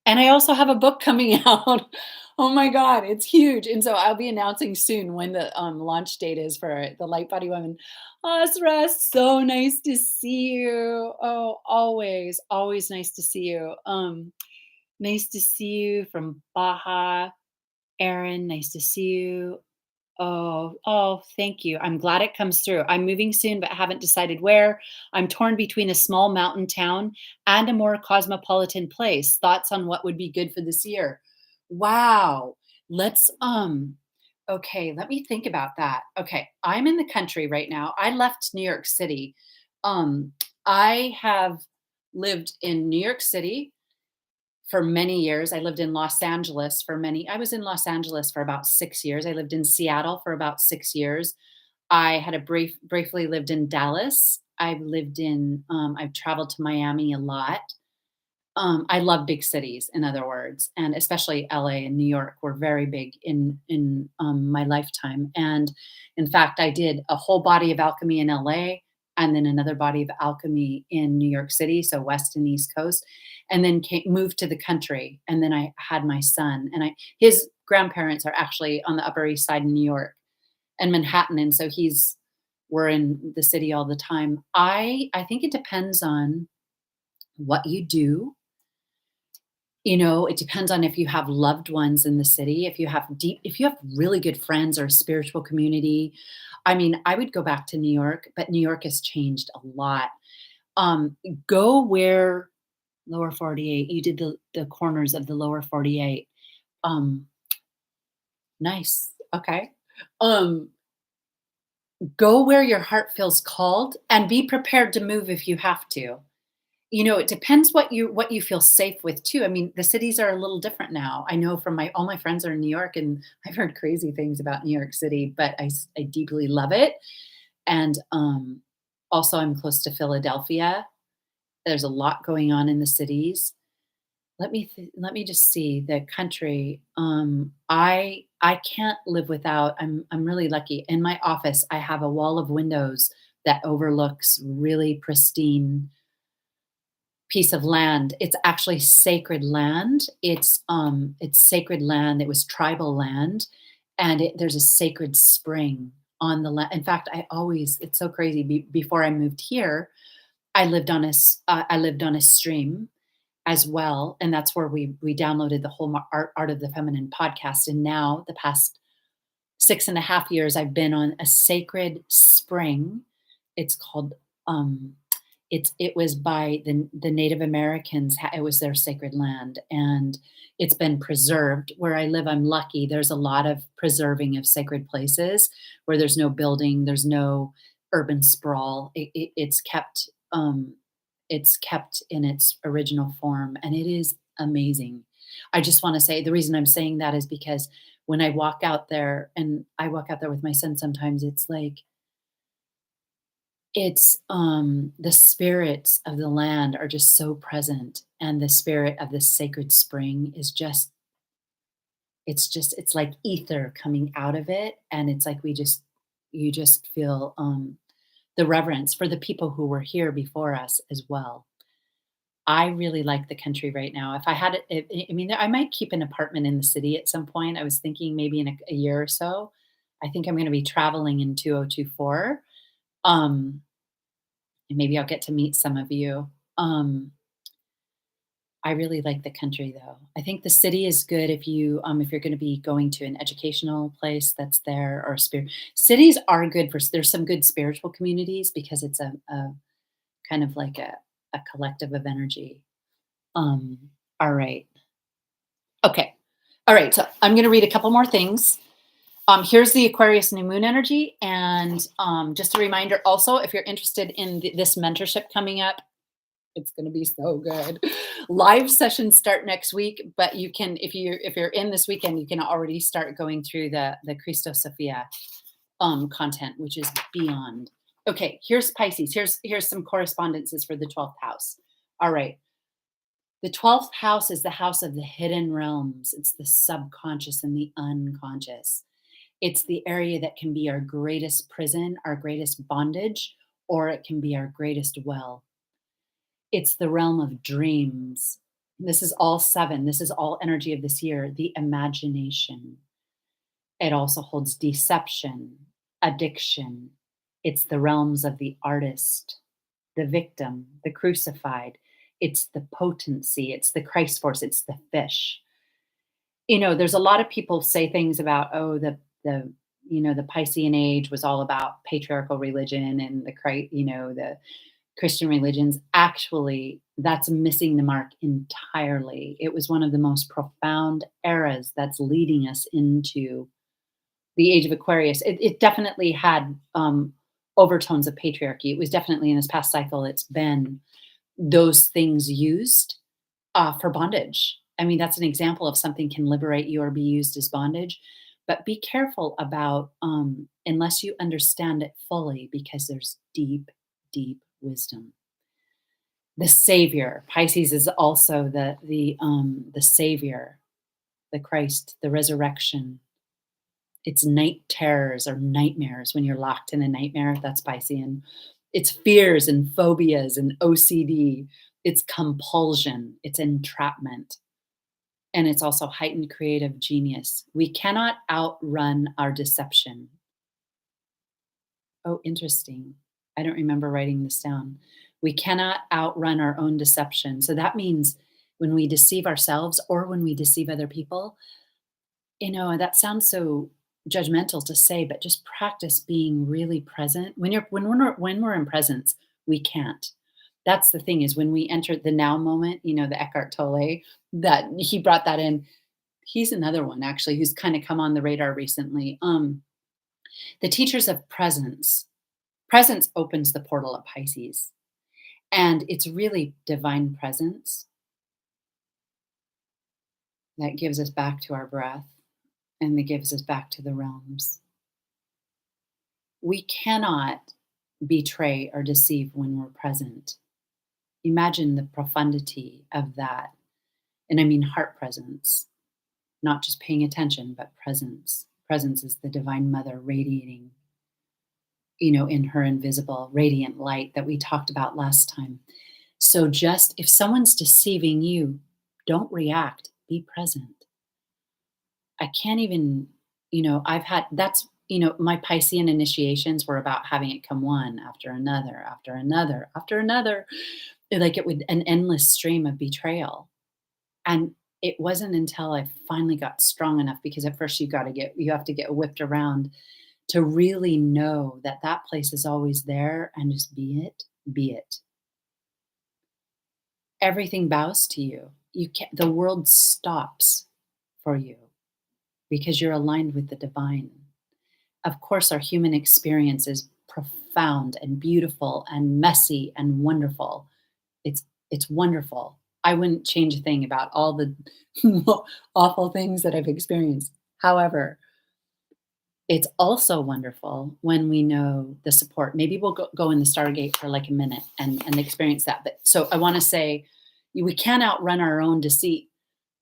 and I also have a book coming out. Oh my God, it's huge. And so I'll be announcing soon when the launch date is for it, the Light Body Women. Asra, so nice to see you. Oh, always, always nice to see you. Nice to see you from Baja. Erin, nice to see you. Oh, thank you. I'm glad it comes through. I'm moving soon, but haven't decided where. I'm torn between a small mountain town and a more cosmopolitan place. Thoughts on what would be good for this year? Wow. Let's okay, let me think about that. Okay, I'm in the country right now. I left New York City. I have lived in New York City for many years. I lived in Los Angeles I was in Los Angeles for about 6 years. I lived in Seattle for about 6 years. I had briefly lived in Dallas. I've traveled to Miami a lot. I love big cities, in other words, and especially LA and New York were very big in my lifetime. And in fact, I did a whole body of alchemy in LA. and then another body of Alchemy in New York City, so West and East Coast, and then moved to the country. And then I had my son, and his grandparents are actually on the Upper East Side in New York and Manhattan, and so we're in the city all the time. I think it depends on what you do. It depends on if you have loved ones in the city, if you have really good friends or a spiritual community. I mean, I would go back to New York, but New York has changed a lot. Um, Go where lower 48, you did the corners of the lower 48. Um, nice. Okay. Um, Go where your heart feels called and be prepared to move if you have to. It depends what you feel safe with too. I mean, the cities are a little different now. I know from my all my friends are in New York, and I've heard crazy things about New York City, but I deeply love it. And also, I'm close to Philadelphia. There's a lot going on in the cities. Let me just see the country. I can't live without. I'm really lucky. In my office, I have a wall of windows that overlooks really pristine piece of land. It's actually sacred land. It's sacred land. It was tribal land, and there's a sacred spring on the land. In fact, it's so crazy. Before I moved here, I lived on a stream as well, and that's where we downloaded the whole art of the feminine podcast. And now the past 6.5 years, I've been on a sacred spring. It's called it was by the Native Americans. It was their sacred land, and it's been preserved. Where I live, I'm lucky. There's a lot of preserving of sacred places where there's no building, there's no urban sprawl. It's kept in its original form, and it is amazing. I just want to say the reason I'm saying that is because when I walk out there, and I walk out there with my son sometimes, it's like the spirits of the land are just so present, and the spirit of the sacred spring is it's like ether coming out of it, and it's like you just feel the reverence for the people who were here before us as well. I really like the country right now. If I had it, I mean, I might keep an apartment in the city at some point. I was thinking maybe in a year or so. I think I'm going to be traveling in 2024. Um, and maybe I'll get to meet some of you. Um, I really like the country though. I think the city is good if you're going to be going to an educational place that's there, or spirit. Cities are good there's some good spiritual communities because it's a kind of like a collective of energy. Um, all right. Okay. All right. So I'm going to read a couple more things. Here's the Aquarius new moon energy. And just a reminder also, if you're interested in this mentorship coming up, it's going to be so good. Live sessions start next week, but you can, if you're in this weekend, you can already start going through the Christos Sophia content, which is beyond. Okay, here's Pisces. Here's some correspondences for the 12th house. All right. The 12th house is the house of the hidden realms. It's the subconscious and the unconscious. It's the area that can be our greatest prison, our greatest bondage, or it can be our greatest well. It's the realm of dreams. This is all seven. This is all energy of this year, the imagination. It also holds deception, addiction. It's the realms of the artist, the victim, the crucified. It's the potency. It's the Christ force. It's the fish. There's a lot of people say things about, oh, the Piscean age was all about patriarchal religion and the Christian religions. Actually, that's missing the mark entirely. It was one of the most profound eras that's leading us into the age of Aquarius. It definitely had overtones of patriarchy. It was definitely in this past cycle, it's been those things used for bondage. I mean, that's an example of something can liberate you or be used as bondage. But be careful about unless you understand it fully, because there's deep, deep wisdom. The savior, Pisces is also the savior, the Christ, the resurrection. It's night terrors or nightmares when you're locked in a nightmare. That's Piscean. It's fears and phobias and OCD. It's compulsion. It's entrapment. And it's also heightened creative genius. We cannot outrun our deception. Oh, interesting. I don't remember writing this down. We cannot outrun our own deception. So that means when we deceive ourselves or when we deceive other people, that sounds so judgmental to say, but just practice being really present. When we're in presence, we can't. That's the thing is when we enter the now moment, the Eckhart Tolle, that he brought that in. He's another one actually who's kind of come on the radar recently. The teachers of presence. Presence opens the portal of Pisces, and it's really divine presence that gives us back to our breath and that gives us back to the realms. We cannot betray or deceive when we're present. Imagine the profundity of that. And I mean heart presence, not just paying attention, but presence. Presence is the divine mother radiating, in her invisible radiant light that we talked about last time. So just if someone's deceiving you, don't react, be present. I can't even, I've had that's, my Piscean initiations were about having it come one after another, after another, after another. Like it would an endless stream of betrayal. And it wasn't until I finally got strong enough because at first you have to get whipped around to really know that that place is always there and just be it, be it. Everything bows to you. The world stops for you because you're aligned with the divine. Of course, our human experience is profound and beautiful and messy and wonderful. It's wonderful. I wouldn't change a thing about all the awful things that I've experienced. However, it's also wonderful when we know the support. Maybe we'll go in the Stargate for like a minute and experience that. But so I want to say we can't outrun our own deceit.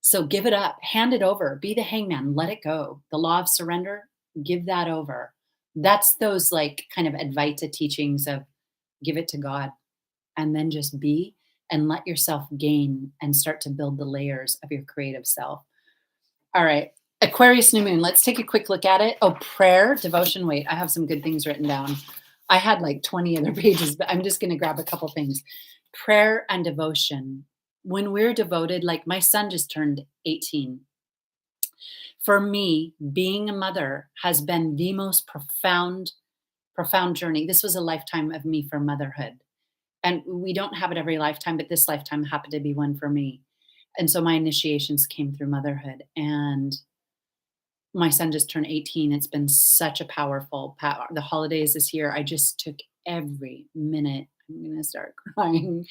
So give it up, hand it over, be the hangman, let it go. The law of surrender, give that over. That's those like kind of Advaita teachings of give it to God and then just be and let yourself gain and start to build the layers of your creative self. All right. Aquarius new moon. Let's take a quick look at it. Oh, prayer, devotion. Wait, I have some good things written down. I had like 20 other pages, but I'm just going to grab a couple things. Prayer and devotion. When we're devoted, like my son just turned 18. For me, being a mother has been the most profound journey. This was a lifetime of me for motherhood. And we don't have it every lifetime, but this lifetime happened to be one for me. And so my initiations came through motherhood. And my son just turned 18. It's been such a powerful power. The holidays this year, I just took every minute. I'm going to start crying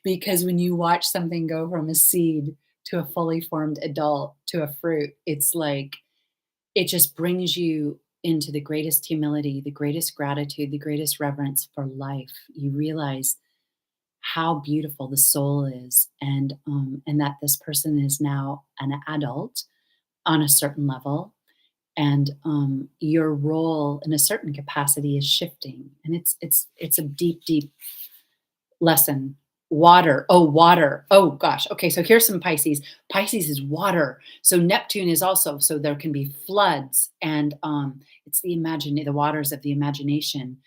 because when you watch something go from a seed to a fully formed adult to a fruit, it's like it just brings you into the greatest humility, the greatest gratitude, the greatest reverence for life. You realize how beautiful the soul is, and that this person is now an adult on a certain level, and your role in a certain capacity is shifting, and it's a deep lesson. Water. Oh gosh. Okay, so here's some Pisces. Pisces is water. So Neptune is also, so there can be floods, and it's the waters of the imagination.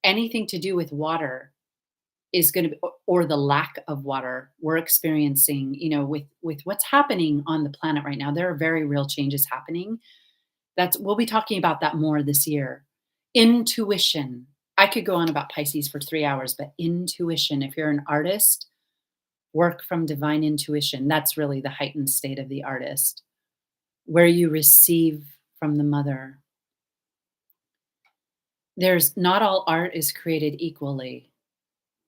Anything to do with water is going to be, or the lack of water we're experiencing, with what's happening on the planet right now. There are very real changes happening. We'll be talking about that more this year. Intuition. I could go on about Pisces for 3 hours, but intuition, if you're an artist, work from divine intuition. That's really the heightened state of the artist, where you receive from the mother. There's not all art is created equally.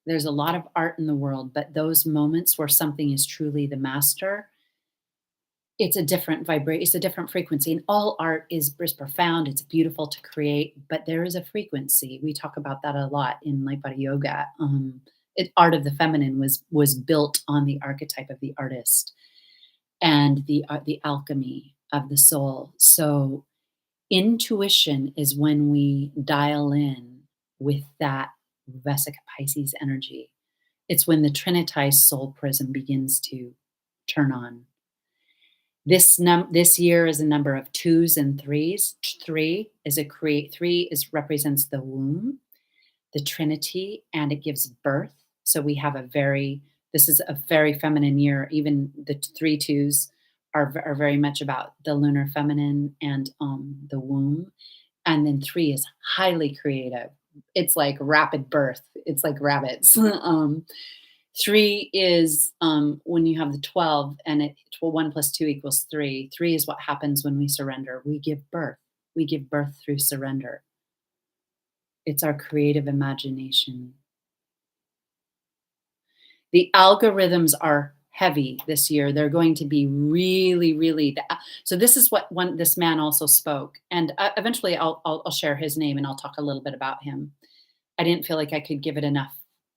There's a lot of art in the world, but those moments where something is truly the master, it's a different vibration, it's a different frequency. And all art is profound, it's beautiful to create, but there is a frequency. We talk about that a lot in Light Body Yoga. Art of the feminine was built on the archetype of the artist and the alchemy of the soul. So intuition is when we dial in with that Vesica Pisces energy. It's when the trinitized soul prism begins to turn on. This year is a number of twos and threes. Three represents the womb, the Trinity, and it gives birth. So we have this is a very feminine year. Even the three twos are very much about the lunar feminine and the womb. And then three is highly creative. It's like rapid birth. It's like rabbits. Three is when you have the 12 and 1 + 2 = 3. 3 is what happens when we surrender. We give birth. We give birth through surrender. It's our creative imagination. The algorithms are heavy this year. They're going to be really, really. So this is what this man also spoke. And eventually I'll share his name and I'll talk a little bit about him. I didn't feel like I could give it enough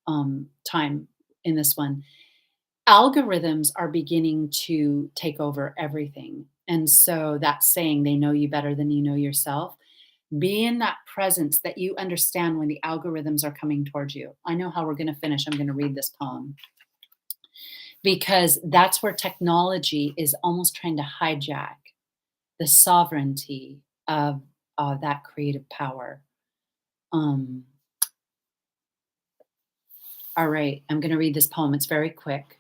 time in this one. Algorithms are beginning to take over everything. And so that's saying they know you better than you know yourself. Be in that presence that you understand when the algorithms are coming towards you. I know how we're going to finish. I'm going to read this poem because that's where technology is almost trying to hijack the sovereignty of that creative power. All right, I'm going to read this poem. It's very quick.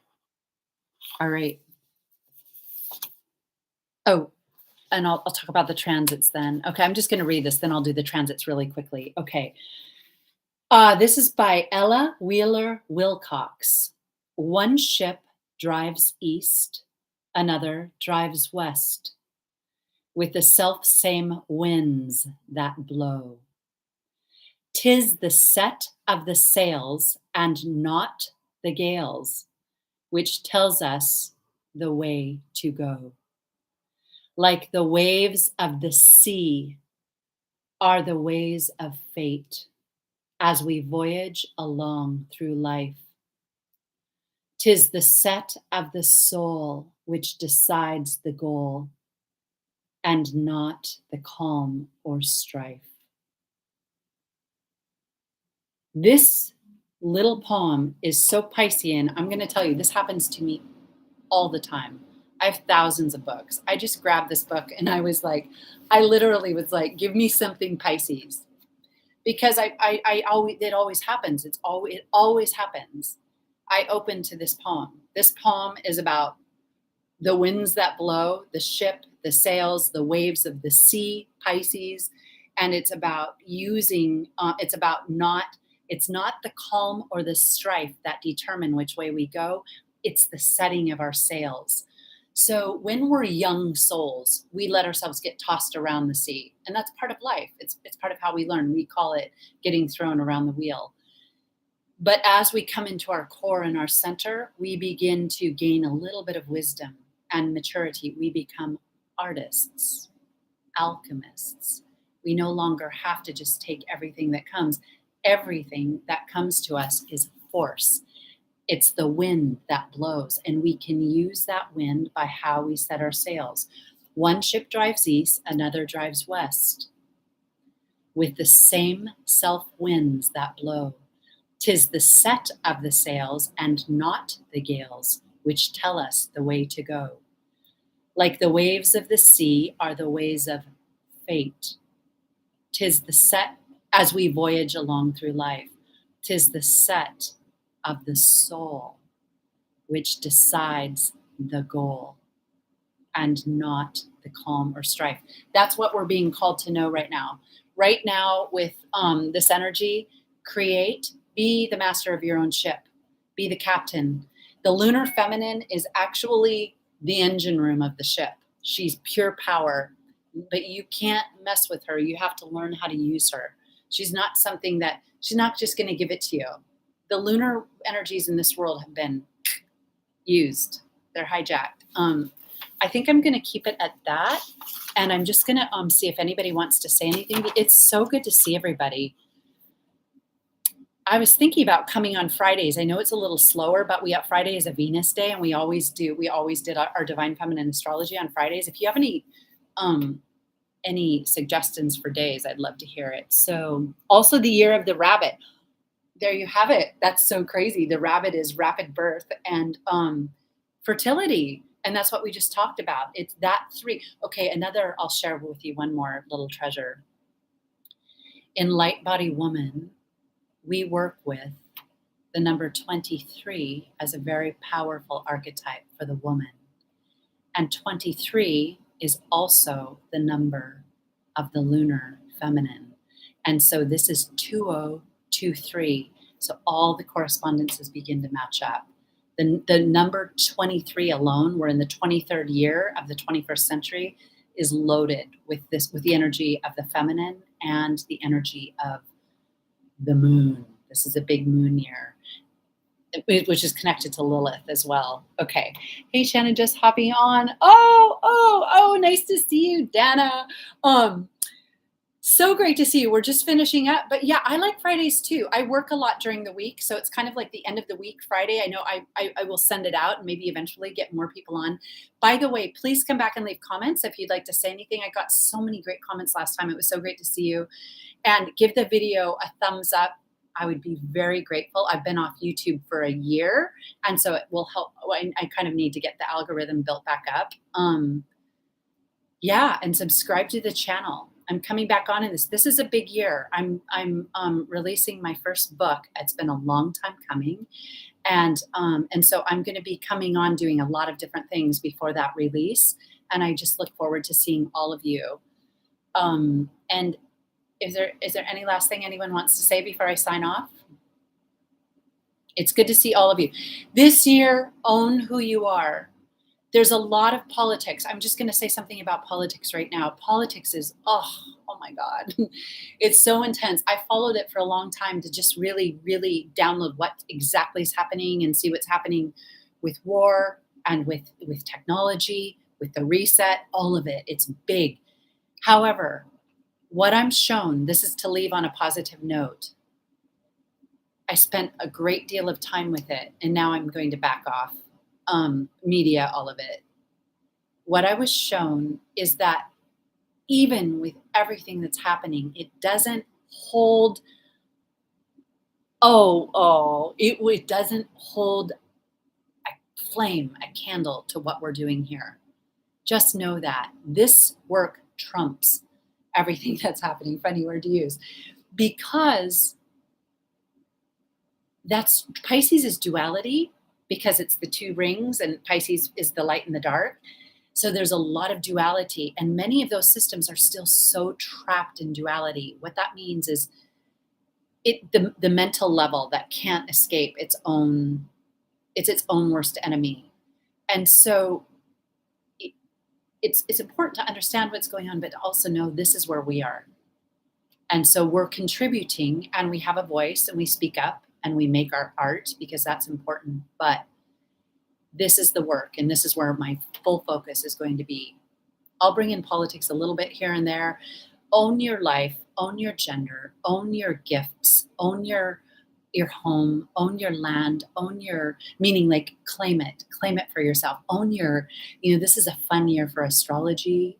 All right. Oh, and I'll talk about the transits then. Okay, I'm just going to read this, then I'll do the transits really quickly. Okay. This is by Ella Wheeler Wilcox. One ship drives east, another drives west, with the self-same winds that blow. 'Tis the set of the sails and not the gales, which tells us the way to go. Like the waves of the sea are the ways of fate as we voyage along through life. 'Tis the set of the soul which decides the goal and not the calm or strife. This little poem is so Piscean. I'm going to tell you, this happens to me all the time. I have thousands of books. I just grabbed this book and I literally was like, give me something Pisces. Because it always happens. It always happens. I open to this poem. This poem is about the winds that blow, the ship, the sails, the waves of the sea, Pisces. And it's about it's not the calm or the strife that determine which way we go. It's the setting of our sails. So when we're young souls, we let ourselves get tossed around the sea. And that's part of life. It's part of how we learn. We call it getting thrown around the wheel. But as we come into our core and our center, we begin to gain a little bit of wisdom and maturity. We become artists, alchemists. We no longer have to just take everything that comes. Everything that comes to us is force. It's the wind that blows, and we can use that wind by how we set our sails. One ship drives east, another drives west, with the same self winds that blow. 'Tis the set of the sails and not the gales which tell us the way to go. Like the waves of the sea are the ways of fate. 'Tis the set as we voyage along through life. 'Tis the set of the soul which decides the goal and not the calm or strife. That's what we're being called to know right now. Right now with this energy, be the master of your own ship, be the captain. The lunar feminine is actually the engine room of the ship. She's pure power, but you can't mess with her. You have to learn how to use her. She's not just going to give it to you. The lunar energies in this world have been used. They're hijacked. I think I'm going to keep it at that. And I'm just going to see if anybody wants to say anything. It's so good to see everybody. I was thinking about coming on Fridays. I know it's a little slower, but Friday is a Venus day, and we always did our Divine Feminine Astrology on Fridays. If you have any suggestions for days, I'd love to hear it. So also the year of the rabbit. there you have it. That's so crazy. The rabbit is rapid birth and fertility. And that's what we just talked about. It's that three. Okay, another, I'll share with you one more little treasure. In Light Body Woman, we work with the number 23 as a very powerful archetype for the woman. And 23 is also the number of the lunar feminine. And so this is 2023. So all the correspondences begin to match up. The number 23 alone, we're in the 23rd year of the 21st century, is loaded with the energy of the feminine and the energy of the moon. This is a big moon year, which is connected to Lilith as well. Okay. Hey, Shannon, just hopping on. Oh, nice to see you, Dana. So great to see you. We're just finishing up. But yeah, I like Fridays too. I work a lot during the week. So it's kind of like the end of the week Friday. I know I will send it out and maybe eventually get more people on. By the way, please come back and leave comments if you'd like to say anything. I got so many great comments last time. It was so great to see you. And give the video a thumbs up. I would be very grateful. I've been off YouTube for a year. And so it will help. I kind of need to get the algorithm built back up. Yeah, and subscribe to the channel. I'm coming back on in this. This is a big year. I'm releasing my first book. It's been a long time coming. And so I'm going to be coming on doing a lot of different things before that release. And I just look forward to seeing all of you. And is there any last thing anyone wants to say before I sign off? It's good to see all of you. This year, own who you are. There's a lot of politics. I'm just going to say something about politics right now. Politics is, oh my God. It's so intense. I followed it for a long time to just really, really download what exactly is happening and see what's happening with war and with technology, with the reset, all of it. It's big. However, what I'm shown, this is to leave on a positive note. I spent a great deal of time with it, and now I'm going to back off. Media, all of it. What I was shown is that even with everything that's happening, it doesn't hold, it doesn't hold a flame, a candle to what we're doing here. Just know that this work trumps everything that's happening. Funny word to use. Because that's, Pisces is duality, because it's the two rings and Pisces is the light and the dark. So there's a lot of duality, and many of those systems are still so trapped in duality. What that means is the mental level that can't escape its own worst enemy. And so it's important to understand what's going on, but to also know this is where we are. And so we're contributing, and we have a voice, and we speak up, and we make our art, because that's important. But this is the work, and this is where my full focus is going to be. I'll bring in politics a little bit here and there. Own your life, own your gender, own your gifts, own your home, own your land, own your, meaning like claim it for yourself. Own your, this is a fun year for astrology.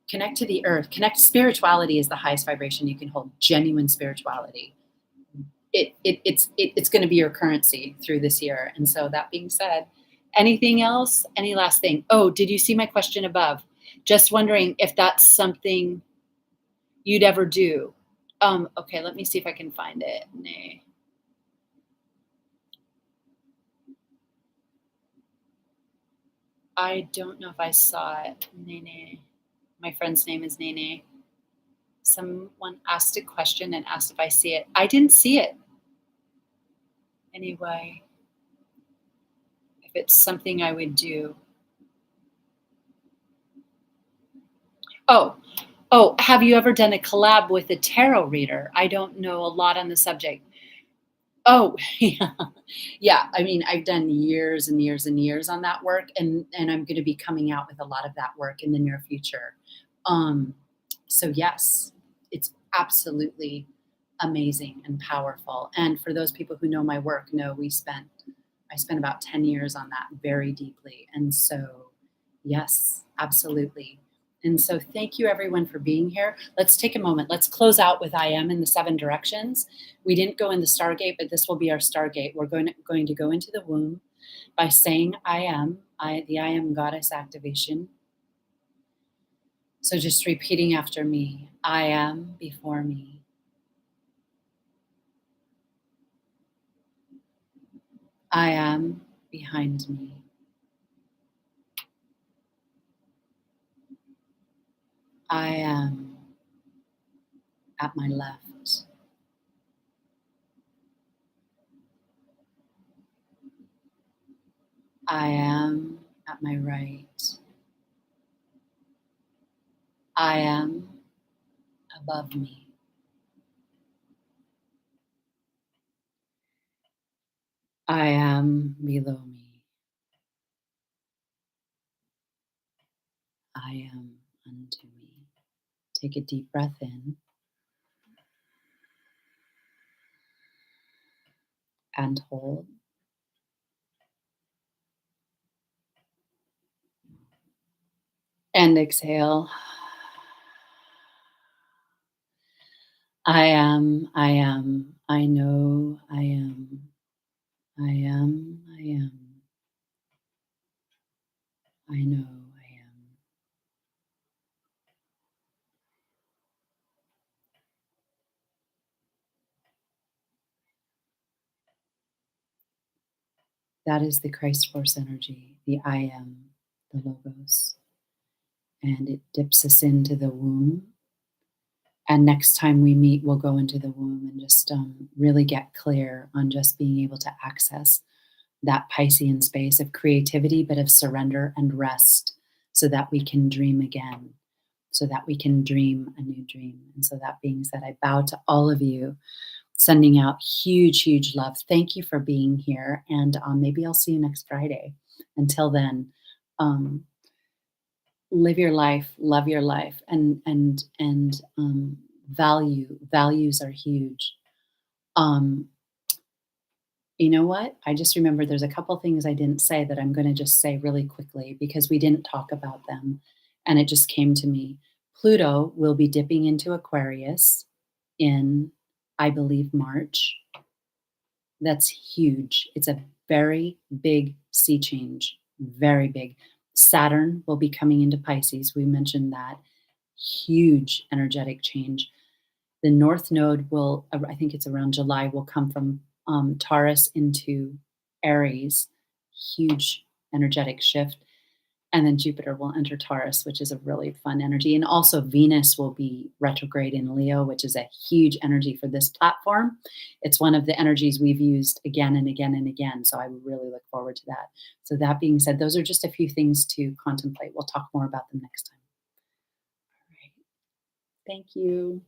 Connect to the earth. Spirituality is the highest vibration you can hold. Genuine spirituality. It's going to be your currency through this year. And so that being said, anything else? Any last thing? Oh, did you see my question above? Just wondering if that's something you'd ever do. Okay, let me see if I can find it. Nay. I don't know if I saw it. Nene. My friend's name is Nene. Someone asked a question and asked if I see it. I didn't see it. Anyway, if it's something I would do. Oh, have you ever done a collab with a tarot reader? I don't know a lot on the subject. Oh, yeah. Yeah. I mean, I've done years and years and years on that work, and I'm going to be coming out with a lot of that work in the near future. So yes, it's absolutely amazing and powerful. And for those people who know my work, know I spent about 10 years on that very deeply. And so, yes, absolutely. And so thank you everyone for being here. Let's take a moment. Let's close out with I am in the 7 directions. We didn't go in the Stargate, but this will be our Stargate. We're going to go into the womb by saying I am, the I am goddess activation. So just repeating after me, I am before me. I am behind me. I am at my left. I am at my right. I am above me. I am below me. I am unto me. Take a deep breath in and hold. And exhale. I know, I am, I am, I am, I know, I am. That is the Christ Force energy, the I am, the Logos. And it dips us into the womb. And next time we meet, we'll go into the womb and just really get clear on just being able to access that Piscean space of creativity, but of surrender and rest so that we can dream again, so that we can dream a new dream. And so that being said, I bow to all of you, sending out huge, huge love. Thank you for being here. And maybe I'll see you next Friday. Until then, live your life, love your life, and values are huge. Um, you know what? I just remember there's a couple things I didn't say that I'm going to just say really quickly because we didn't talk about them, and it just came to me. Pluto will be dipping into Aquarius in, I believe, March. That's huge. It's a very big sea change, very big. Saturn will be coming into Pisces. We mentioned that. Huge energetic change. The North Node will, I think it's around July, will come from Taurus into Aries. Huge energetic shift. And then Jupiter will enter Taurus, which is a really fun energy. And also Venus will be retrograde in Leo, which is a huge energy for this platform. It's one of the energies we've used again and again and again. So I really look forward to that. So that being said, those are just a few things to contemplate. We'll talk more about them next time. All right. Thank you.